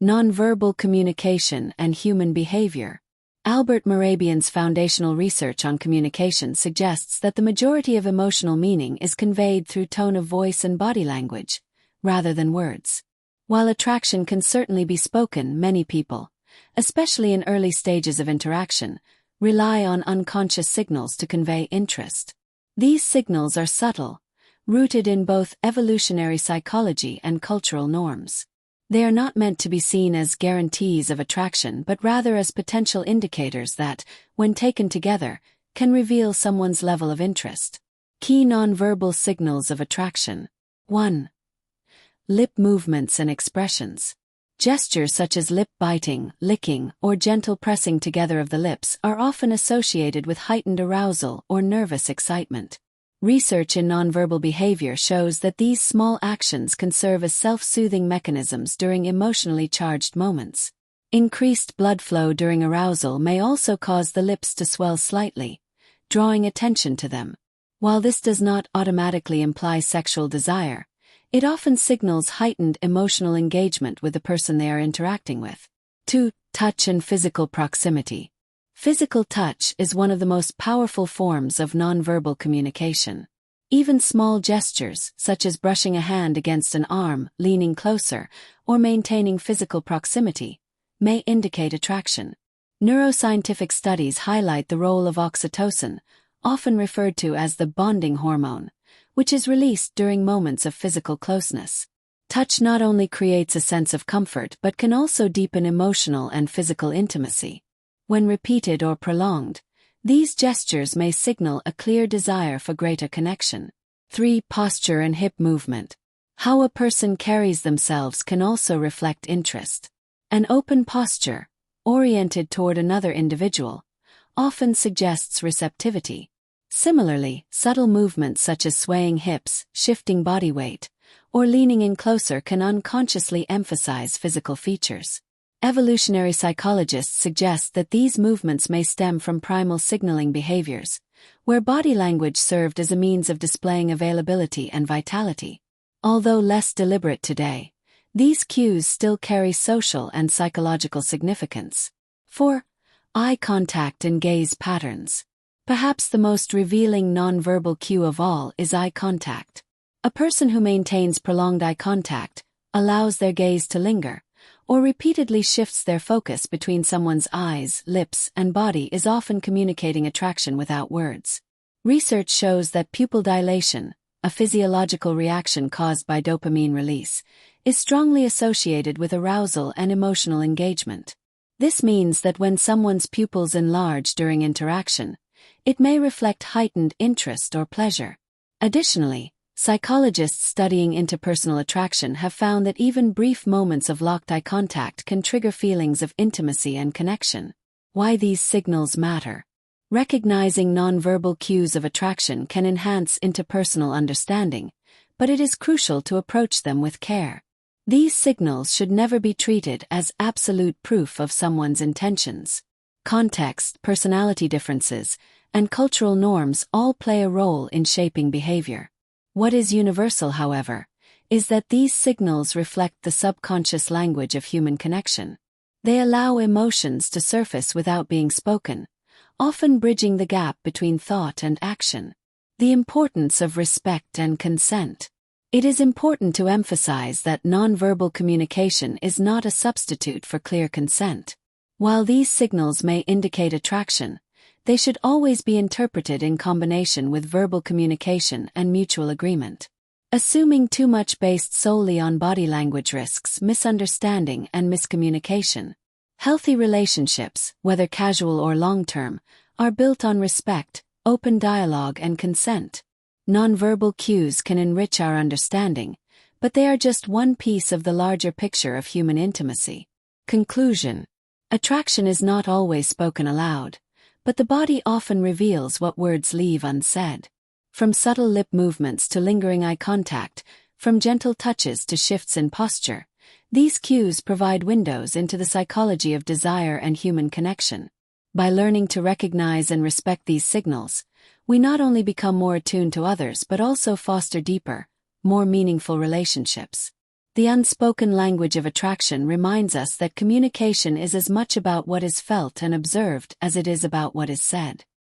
Nonverbal communication and human behavior. Albert Mehrabian's foundational research on communication suggests that the majority of emotional meaning is conveyed through tone of voice and body language, rather than words. While attraction can certainly be spoken, many people, especially in early stages of interaction, rely on unconscious signals to convey interest. These signals are subtle, rooted in both evolutionary psychology and cultural norms. They are not meant to be seen as guarantees of attraction but rather as potential indicators that, when taken together, can reveal someone's level of interest. Key nonverbal signals of attraction. 1. Lip movements and expressions. Gestures such as lip biting, licking, or gentle pressing together of the lips are often associated with heightened arousal or nervous excitement. Research in nonverbal behavior shows that these small actions can serve as self-soothing mechanisms during emotionally charged moments. Increased blood flow during arousal may also cause the lips to swell slightly, drawing attention to them. While this does not automatically imply sexual desire, it often signals heightened emotional engagement with the person they are interacting with. 2. Touch and physical proximity. Physical touch is one of the most powerful forms of nonverbal communication. Even small gestures, such as brushing a hand against an arm, leaning closer, or maintaining physical proximity, may indicate attraction. Neuroscientific studies highlight the role of oxytocin, often referred to as the bonding hormone, which is released during moments of physical closeness. Touch not only creates a sense of comfort but can also deepen emotional and physical intimacy. When repeated or prolonged, these gestures may signal a clear desire for greater connection. 3. Posture and hip movement. How a person carries themselves can also reflect interest. An open posture, oriented toward another individual, often suggests receptivity. Similarly, subtle movements such as swaying hips, shifting body weight, or leaning in closer can unconsciously emphasize physical features. Evolutionary psychologists suggest that these movements may stem from primal signaling behaviors, where body language served as a means of displaying availability and vitality. Although less deliberate today, these cues still carry social and psychological significance. 4. Eye contact and gaze patterns. Perhaps the most revealing nonverbal cue of all is eye contact. A person who maintains prolonged eye contact, allows their gaze to linger, or repeatedly shifts their focus between someone's eyes, lips, and body is often communicating attraction without words. Research shows that pupil dilation, a physiological reaction caused by dopamine release, is strongly associated with arousal and emotional engagement. This means that when someone's pupils enlarge during interaction, it may reflect heightened interest or pleasure. Additionally, psychologists studying interpersonal attraction have found that even brief moments of locked eye contact can trigger feelings of intimacy and connection. Why these signals matter. Recognizing nonverbal cues of attraction can enhance interpersonal understanding, but it is crucial to approach them with care. These signals should never be treated as absolute proof of someone's intentions. Context, personality differences, and cultural norms all play a role in shaping behavior. What is universal, however, is that these signals reflect the subconscious language of human connection. They allow emotions to surface without being spoken, often bridging the gap between thought and action. The importance of respect and consent. It is important to emphasize that nonverbal communication is not a substitute for clear consent. While these signals may indicate attraction, they should always be interpreted in combination with verbal communication and mutual agreement. Assuming too much based solely on body language risks misunderstanding and miscommunication. Healthy relationships, whether casual or long-term, are built on respect, open dialogue, and consent. Nonverbal cues can enrich our understanding, but they are just one piece of the larger picture of human intimacy. Conclusion. Attraction is not always spoken aloud, but the body often reveals what words leave unsaid. From subtle lip movements to lingering eye contact, from gentle touches to shifts in posture, these cues provide windows into the psychology of desire and human connection. By learning to recognize and respect these signals, we not only become more attuned to others but also foster deeper, more meaningful relationships. The unspoken language of attraction reminds us that communication is as much about what is felt and observed as it is about what is said.